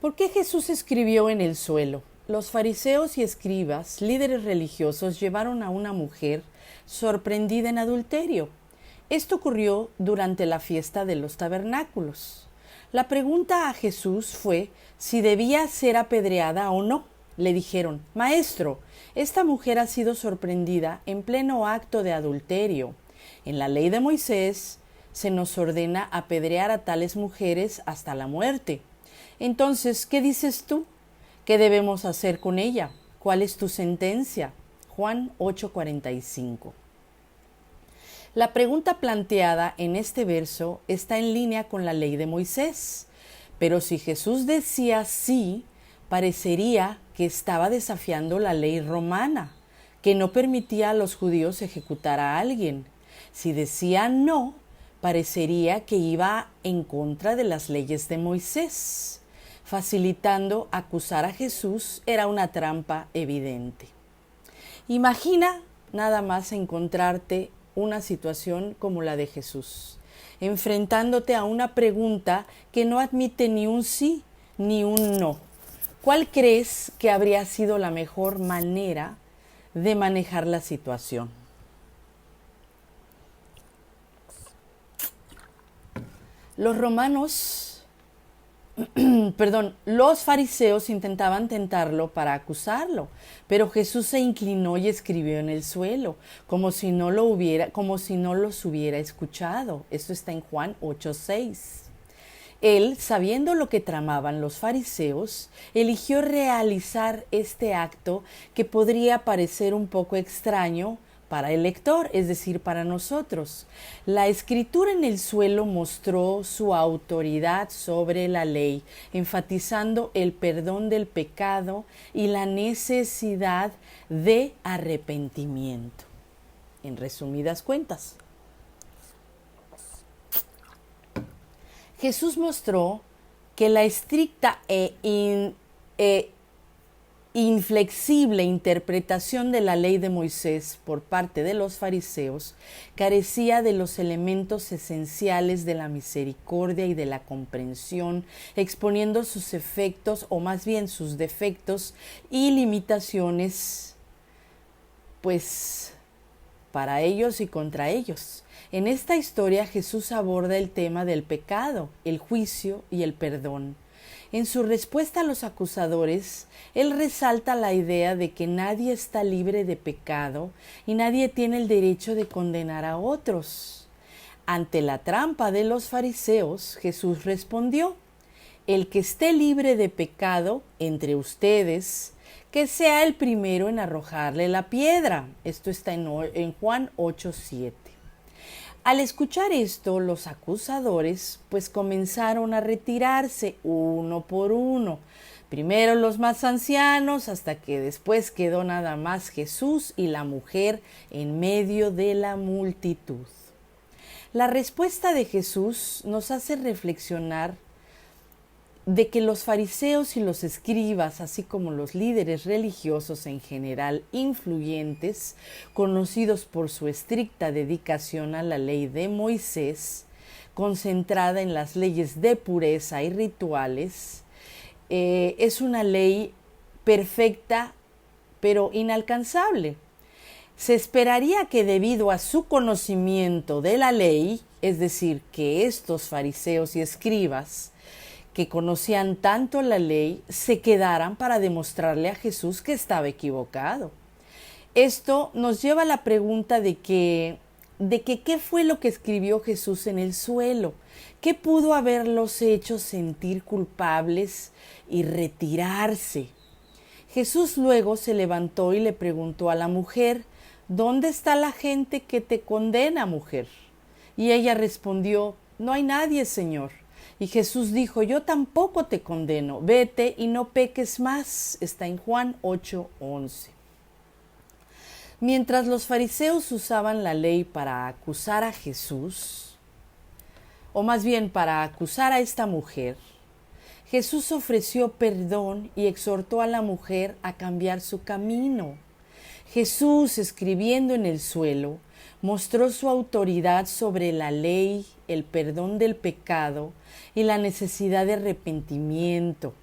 ¿Por qué Jesús escribió en el suelo? Los fariseos y escribas, líderes religiosos, llevaron a una mujer sorprendida en adulterio. Esto ocurrió durante la fiesta de los tabernáculos. La pregunta a Jesús fue si debía ser apedreada o no. Le dijeron: Maestro, esta mujer ha sido sorprendida en pleno acto de adulterio. En la ley de Moisés se nos ordena apedrear a tales mujeres hasta la muerte. Entonces, ¿qué dices tú? ¿Qué debemos hacer con ella? ¿Cuál es tu sentencia? Juan 8:45. La pregunta planteada en este verso está en línea con la ley de Moisés, pero si Jesús decía sí, parecería que estaba desafiando la ley romana, que no permitía a los judíos ejecutar a alguien. Si decía no, parecería que iba en contra de las leyes de Moisés. Facilitando acusar a Jesús era una trampa evidente. Imagina nada más encontrarte una situación como la de Jesús, enfrentándote a una pregunta que no admite ni un sí ni un no. ¿Cuál crees que habría sido la mejor manera de manejar la situación? Los fariseos intentaban tentarlo para acusarlo, pero Jesús se inclinó y escribió en el suelo, como si no los hubiera escuchado. Esto está en Juan 8:6. Él, sabiendo lo que tramaban los fariseos, eligió realizar este acto que podría parecer un poco extraño para el lector, es decir, para nosotros. La escritura en el suelo mostró su autoridad sobre la ley, enfatizando el perdón del pecado y la necesidad de arrepentimiento. En resumidas cuentas, Jesús mostró que la estricta inflexible interpretación de la ley de Moisés por parte de los fariseos carecía de los elementos esenciales de la misericordia y de la comprensión, exponiendo sus efectos, o más bien sus defectos y limitaciones, pues para ellos y contra ellos. En esta historia Jesús aborda el tema del pecado, el juicio y el perdón. En su respuesta a los acusadores, él resalta la idea de que nadie está libre de pecado y nadie tiene el derecho de condenar a otros. Ante la trampa de los fariseos, Jesús respondió: el que esté libre de pecado entre ustedes, que sea el primero en arrojarle la piedra. Esto está en Juan 8:7. Al escuchar esto, los acusadores pues comenzaron a retirarse uno por uno. Primero los más ancianos, hasta que después quedó nada más Jesús y la mujer en medio de la multitud. La respuesta de Jesús nos hace reflexionar de que los fariseos y los escribas, así como los líderes religiosos en general influyentes, conocidos por su estricta dedicación a la ley de Moisés, concentrada en las leyes de pureza y rituales, es una ley perfecta pero inalcanzable. Se esperaría que debido a su conocimiento de la ley, es decir, que estos fariseos y escribas que conocían tanto la ley, se quedaran para demostrarle a Jesús que estaba equivocado. Esto nos lleva a la pregunta de que qué fue lo que escribió Jesús en el suelo, qué pudo haberlos hecho sentir culpables y retirarse. Jesús luego se levantó y le preguntó a la mujer: ¿dónde está la gente que te condena, mujer? Y ella respondió: no hay nadie, Señor. Y Jesús dijo: yo tampoco te condeno, vete y no peques más. Está en Juan 8:11. Mientras los fariseos usaban la ley para acusar a Jesús, o más bien para acusar a esta mujer, Jesús ofreció perdón y exhortó a la mujer a cambiar su camino. Jesús, escribiendo en el suelo, mostró su autoridad sobre la ley, el perdón del pecado y la necesidad de arrepentimiento.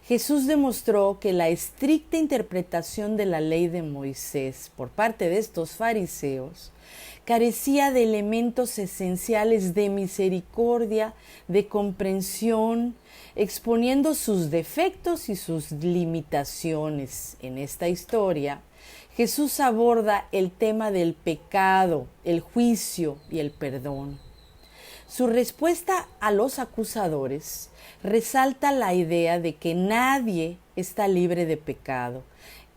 Jesús demostró que la estricta interpretación de la ley de Moisés por parte de estos fariseos carecía de elementos esenciales de misericordia, de comprensión, exponiendo sus defectos y sus limitaciones. En esta historia, Jesús aborda el tema del pecado, el juicio y el perdón. Su respuesta a los acusadores resalta la idea de que nadie está libre de pecado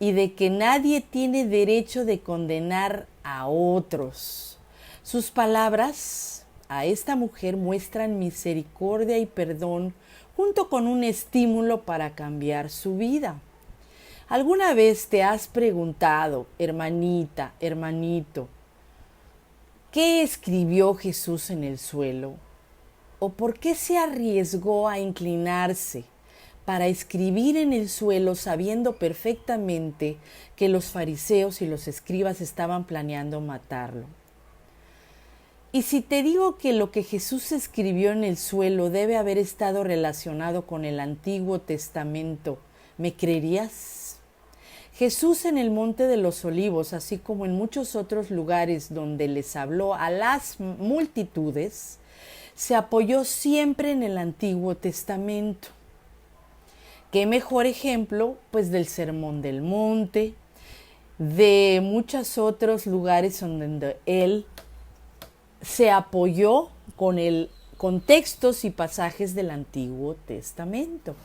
y de que nadie tiene derecho de condenar a otros. Sus palabras a esta mujer muestran misericordia y perdón junto con un estímulo para cambiar su vida. ¿Alguna vez te has preguntado, hermanita, hermanito, qué escribió Jesús en el suelo? ¿O por qué se arriesgó a inclinarse para escribir en el suelo sabiendo perfectamente que los fariseos y los escribas estaban planeando matarlo? Y si te digo que lo que Jesús escribió en el suelo debe haber estado relacionado con el Antiguo Testamento, ¿me creerías? Jesús en el Monte de los Olivos, así como en muchos otros lugares donde les habló a las multitudes, se apoyó siempre en el Antiguo Testamento. ¿Qué mejor ejemplo? Pues del Sermón del Monte, de muchos otros lugares donde él se apoyó con textos y pasajes del Antiguo Testamento.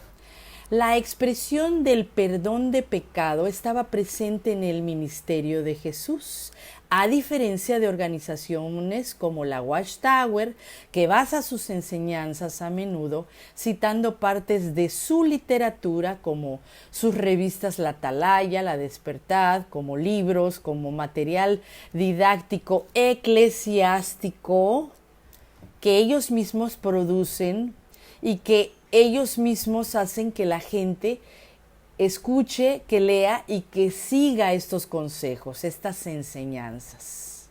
La expresión del perdón de pecado estaba presente en el ministerio de Jesús, a diferencia de organizaciones como la Watchtower, que basa sus enseñanzas a menudo citando partes de su literatura como sus revistas La Atalaya, La Despertad, como libros, como material didáctico eclesiástico que ellos mismos producen y que ellos mismos hacen que la gente escuche, que lea y que siga estos consejos, estas enseñanzas.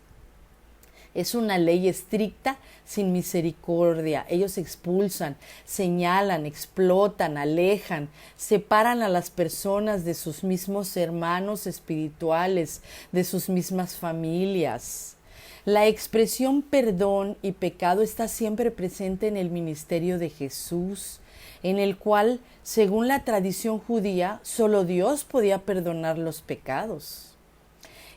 Es una ley estricta, sin misericordia. Ellos expulsan, señalan, explotan, alejan, separan a las personas de sus mismos hermanos espirituales, de sus mismas familias. La expresión perdón y pecado está siempre presente en el ministerio de Jesús, en el cual, según la tradición judía, solo Dios podía perdonar los pecados.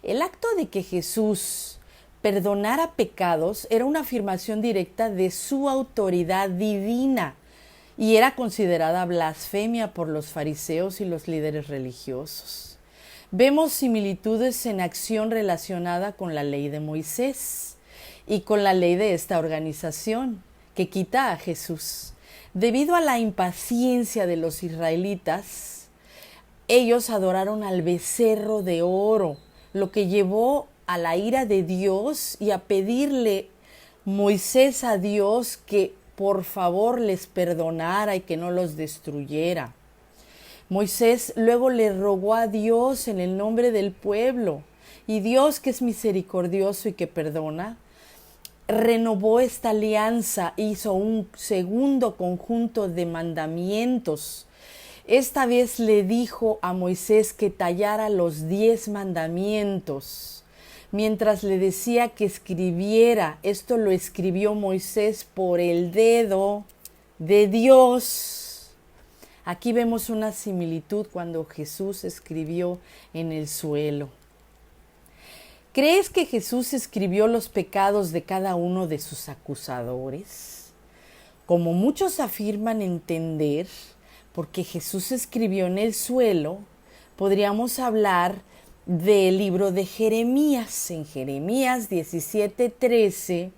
El acto de que Jesús perdonara pecados era una afirmación directa de su autoridad divina y era considerada blasfemia por los fariseos y los líderes religiosos. Vemos similitudes en acción relacionada con la ley de Moisés y con la ley de esta organización que quita a Jesús. Debido a la impaciencia de los israelitas, ellos adoraron al becerro de oro, lo que llevó a la ira de Dios y a pedirle Moisés a Dios que por favor les perdonara y que no los destruyera. Moisés luego le rogó a Dios en el nombre del pueblo, y Dios, que es misericordioso y que perdona, renovó esta alianza, hizo un segundo conjunto de mandamientos. Esta vez le dijo a Moisés que tallara los 10 mandamientos, mientras le decía que escribiera. Esto lo escribió Moisés por el dedo de Dios. Aquí vemos una similitud cuando Jesús escribió en el suelo. ¿Crees que Jesús escribió los pecados de cada uno de sus acusadores? Como muchos afirman entender, porque Jesús escribió en el suelo, podríamos hablar del libro de Jeremías. En Jeremías 17:13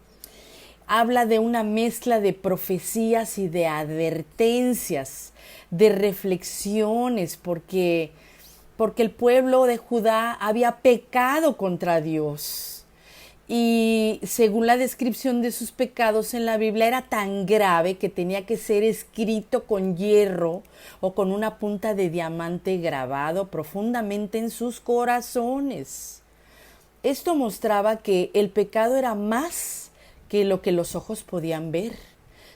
habla de una mezcla de profecías y de advertencias, de reflexiones, porque el pueblo de Judá había pecado contra Dios. Y según la descripción de sus pecados en la Biblia, era tan grave que tenía que ser escrito con hierro o con una punta de diamante grabado profundamente en sus corazones. Esto mostraba que el pecado era más que lo que los ojos podían ver,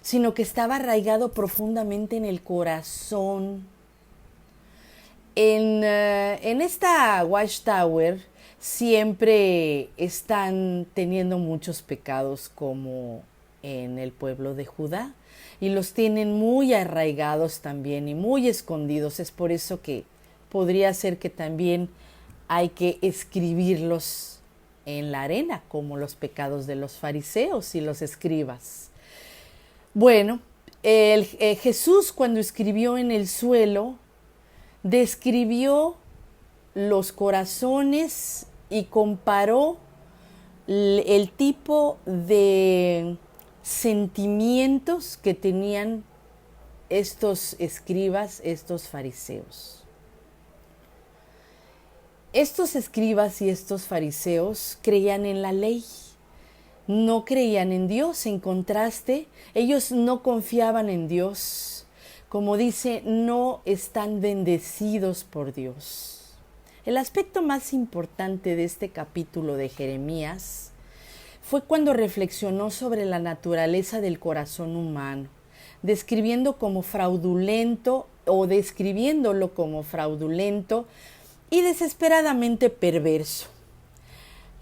sino que estaba arraigado profundamente en el corazón. En esta Watchtower siempre están teniendo muchos pecados como en el pueblo de Judá y los tienen muy arraigados también y muy escondidos. Es por eso que podría ser que también hay que escribirlos en la arena, como los pecados de los fariseos y los escribas. Bueno, Jesús cuando escribió en el suelo, describió los corazones y comparó el tipo de sentimientos que tenían estos escribas, estos fariseos. Estos escribas y estos fariseos creían en la ley, no creían en Dios. En contraste, ellos no confiaban en Dios. Como dice, no están bendecidos por Dios. El aspecto más importante de este capítulo de Jeremías fue cuando reflexionó sobre la naturaleza del corazón humano, describiéndolo como fraudulento y desesperadamente perverso.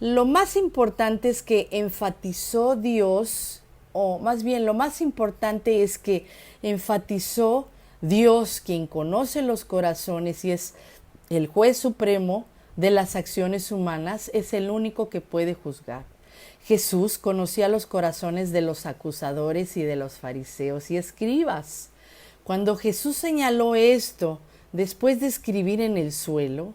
Lo más importante es que enfatizó Dios, o más bien lo más importante es que enfatizó Dios, quien conoce los corazones y es el juez supremo de las acciones humanas, es el único que puede juzgar. Jesús conocía los corazones de los acusadores y de los fariseos y escribas. Cuando Jesús señaló esto, después de escribir en el suelo,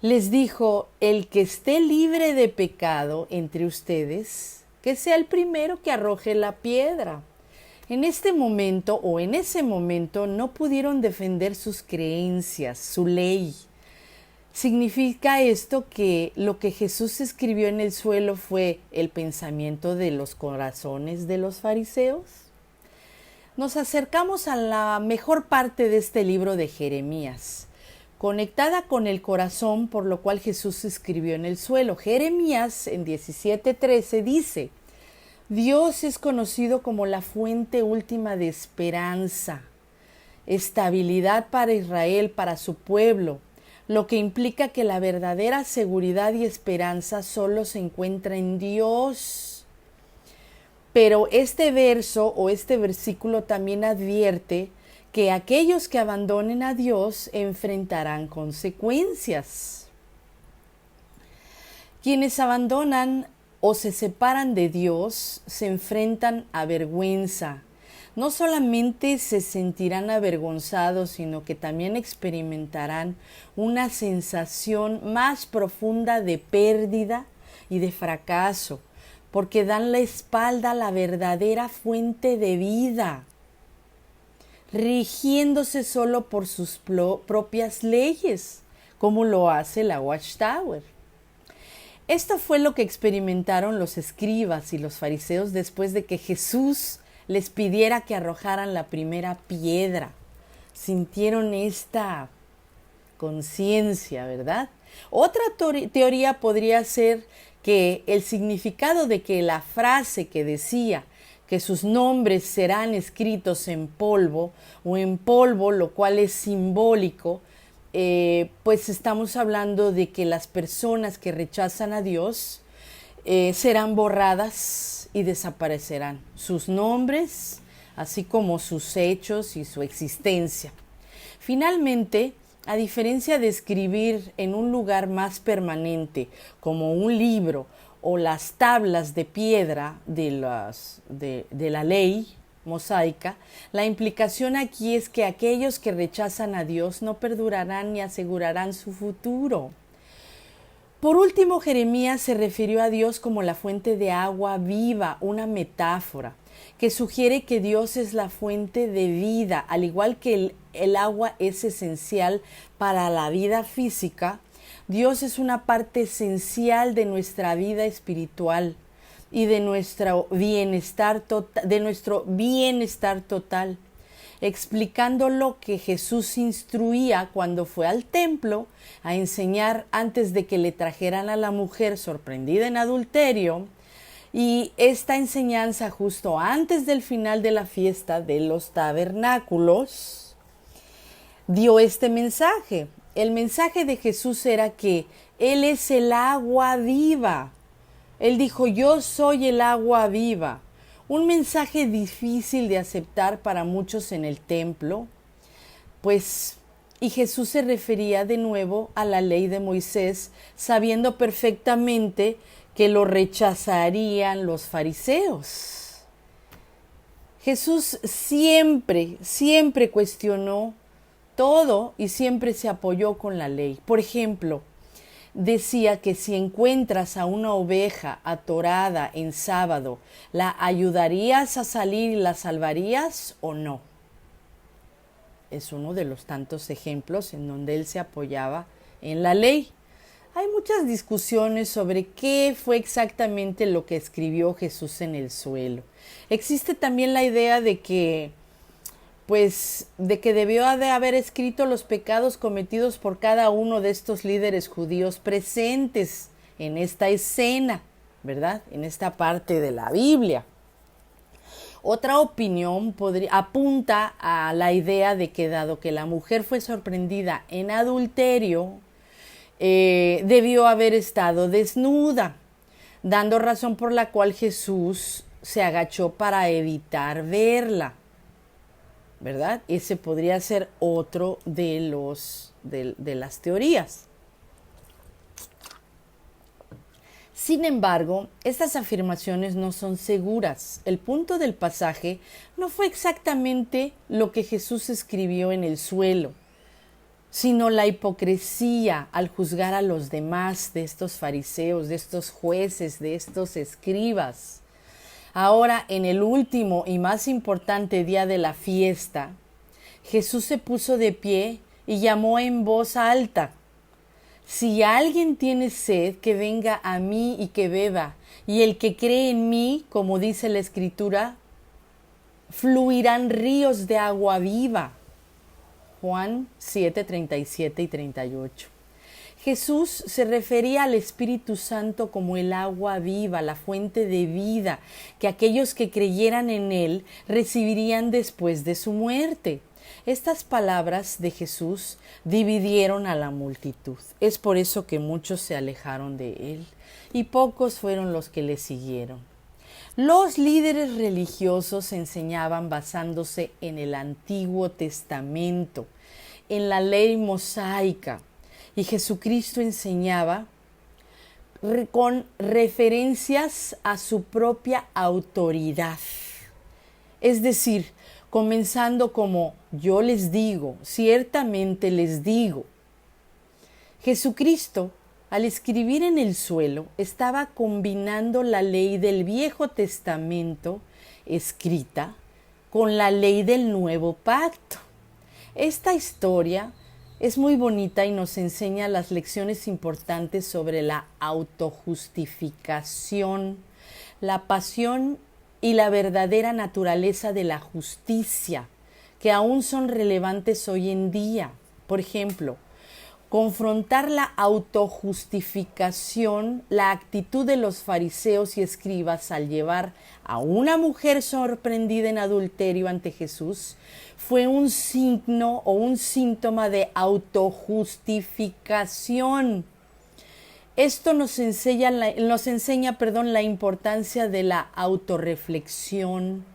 les dijo: el que esté libre de pecado entre ustedes, que sea el primero que arroje la piedra. En este momento o en ese momento no pudieron defender sus creencias, su ley. ¿Significa esto que lo que Jesús escribió en el suelo fue el pensamiento de los corazones de los fariseos? Nos acercamos a la mejor parte de este libro de Jeremías, conectada con el corazón, por lo cual Jesús escribió en el suelo. Jeremías en 17:13 dice: Dios es conocido como la fuente última de esperanza, estabilidad para Israel, para su pueblo, lo que implica que la verdadera seguridad y esperanza solo se encuentra en Dios. Pero este verso o este versículo también advierte que aquellos que abandonen a Dios enfrentarán consecuencias. Quienes abandonan o se separan de Dios se enfrentan a vergüenza. No solamente se sentirán avergonzados, sino que también experimentarán una sensación más profunda de pérdida y de fracaso, porque dan la espalda a la verdadera fuente de vida, rigiéndose solo por sus propias leyes, como lo hace la Watchtower. Esto fue lo que experimentaron los escribas y los fariseos después de que Jesús les pidiera que arrojaran la primera piedra. Sintieron esta conciencia, ¿verdad? Otra teoría podría ser que el significado de que la frase que decía que sus nombres serán escritos en polvo o en polvo, lo cual es simbólico, pues estamos hablando de que las personas que rechazan a Dios serán borradas y desaparecerán sus nombres, así como sus hechos y su existencia. Finalmente, a diferencia de escribir en un lugar más permanente, como un libro o las tablas de piedra de la ley mosaica, la implicación aquí es que aquellos que rechazan a Dios no perdurarán ni asegurarán su futuro. Por último, Jeremías se refirió a Dios como la fuente de agua viva, una metáfora que sugiere que Dios es la fuente de vida. Al igual que el agua es esencial para la vida física, Dios es una parte esencial de nuestra vida espiritual y de nuestro bienestar total, explicando lo que Jesús instruía cuando fue al templo a enseñar antes de que le trajeran a la mujer sorprendida en adulterio. Y esta enseñanza justo antes del final de la fiesta de los tabernáculos dio este mensaje: el mensaje de Jesús era que Él es el agua viva. Él dijo, yo soy el agua viva. Un mensaje difícil de aceptar para muchos en el templo, pues, y Jesús se refería de nuevo a la ley de Moisés, sabiendo perfectamente que lo rechazarían los fariseos. Jesús siempre cuestionó todo y siempre se apoyó con la ley. Por ejemplo, decía que si encuentras a una oveja atorada en sábado, ¿la ayudarías a salir y la salvarías o no? Es uno de los tantos ejemplos en donde él se apoyaba en la ley. Hay muchas discusiones sobre qué fue exactamente lo que escribió Jesús en el suelo. Existe también la idea de que debió de haber escrito los pecados cometidos por cada uno de estos líderes judíos presentes en esta escena, ¿verdad? En esta parte de la Biblia. Otra opinión apunta a la idea de que dado que la mujer fue sorprendida en adulterio, debió haber estado desnuda, dando razón por la cual Jesús se agachó para evitar verla, ¿verdad? Ese podría ser otro de las teorías. Sin embargo, estas afirmaciones no son seguras. El punto del pasaje no fue exactamente lo que Jesús escribió en el suelo, sino la hipocresía al juzgar a los demás de estos fariseos, de estos jueces, de estos escribas. Ahora, en el último y más importante día de la fiesta, Jesús se puso de pie y llamó en voz alta: si alguien tiene sed, que venga a mí y que beba, y el que cree en mí, como dice la Escritura, fluirán ríos de agua viva. Juan 7, 37 y 38. Jesús se refería al Espíritu Santo como el agua viva, la fuente de vida, que aquellos que creyeran en Él recibirían después de su muerte. Estas palabras de Jesús dividieron a la multitud. Es por eso que muchos se alejaron de Él y pocos fueron los que le siguieron. Los líderes religiosos enseñaban basándose en el Antiguo Testamento, en la ley mosaica, y Jesucristo enseñaba con referencias a su propia autoridad. Es decir, comenzando como yo les digo, ciertamente les digo. Jesucristo, al escribir en el suelo, estaba combinando la ley del Viejo Testamento escrita con la ley del Nuevo Pacto. Esta historia es muy bonita y nos enseña las lecciones importantes sobre la autojustificación, la pasión y la verdadera naturaleza de la justicia, que aún son relevantes hoy en día. Por ejemplo, confrontar la autojustificación, la actitud de los fariseos y escribas al llevar a una mujer sorprendida en adulterio ante Jesús, fue un signo o un síntoma de autojustificación. Esto nos enseña la importancia de la autorreflexión.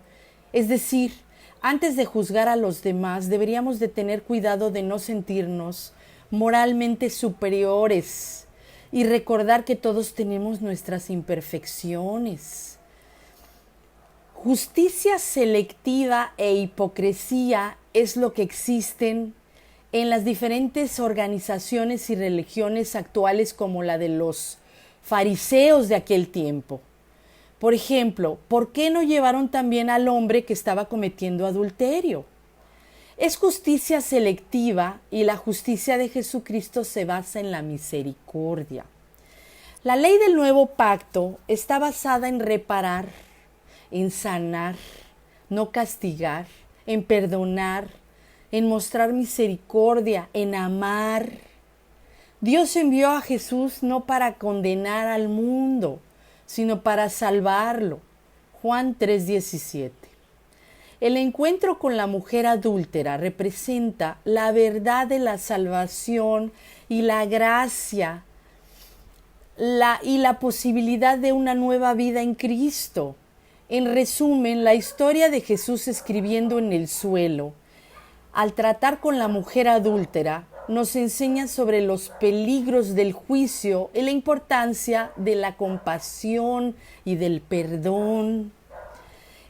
Es decir, antes de juzgar a los demás, deberíamos de tener cuidado de no sentirnos moralmente superiores y recordar que todos tenemos nuestras imperfecciones. Justicia selectiva e hipocresía es lo que existen en las diferentes organizaciones y religiones actuales, como la de los fariseos de aquel tiempo. Por ejemplo, ¿por qué no llevaron también al hombre que estaba cometiendo adulterio? Es justicia selectiva y la justicia de Jesucristo se basa en la misericordia. La ley del nuevo pacto está basada en reparar, en sanar, no castigar, en perdonar, en mostrar misericordia, en amar. Dios envió a Jesús no para condenar al mundo, sino para salvarlo. Juan 3:17. El encuentro con la mujer adúltera representa la verdad de la salvación y la gracia y la posibilidad de una nueva vida en Cristo. En resumen, la historia de Jesús escribiendo en el suelo, al tratar con la mujer adúltera, nos enseña sobre los peligros del juicio y la importancia de la compasión y del perdón.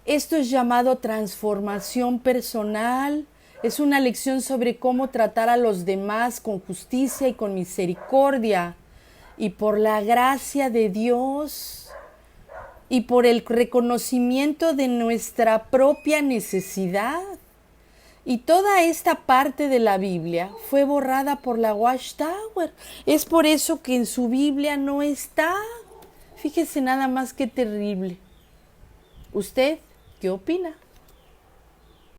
Esto es llamado transformación personal. Es una lección sobre cómo tratar a los demás con justicia y con misericordia. Y por la gracia de Dios y por el reconocimiento de nuestra propia necesidad. Y toda esta parte de la Biblia fue borrada por la Watchtower. Es por eso que en su Biblia no está. Fíjese nada más qué terrible. ¿Usted qué opina?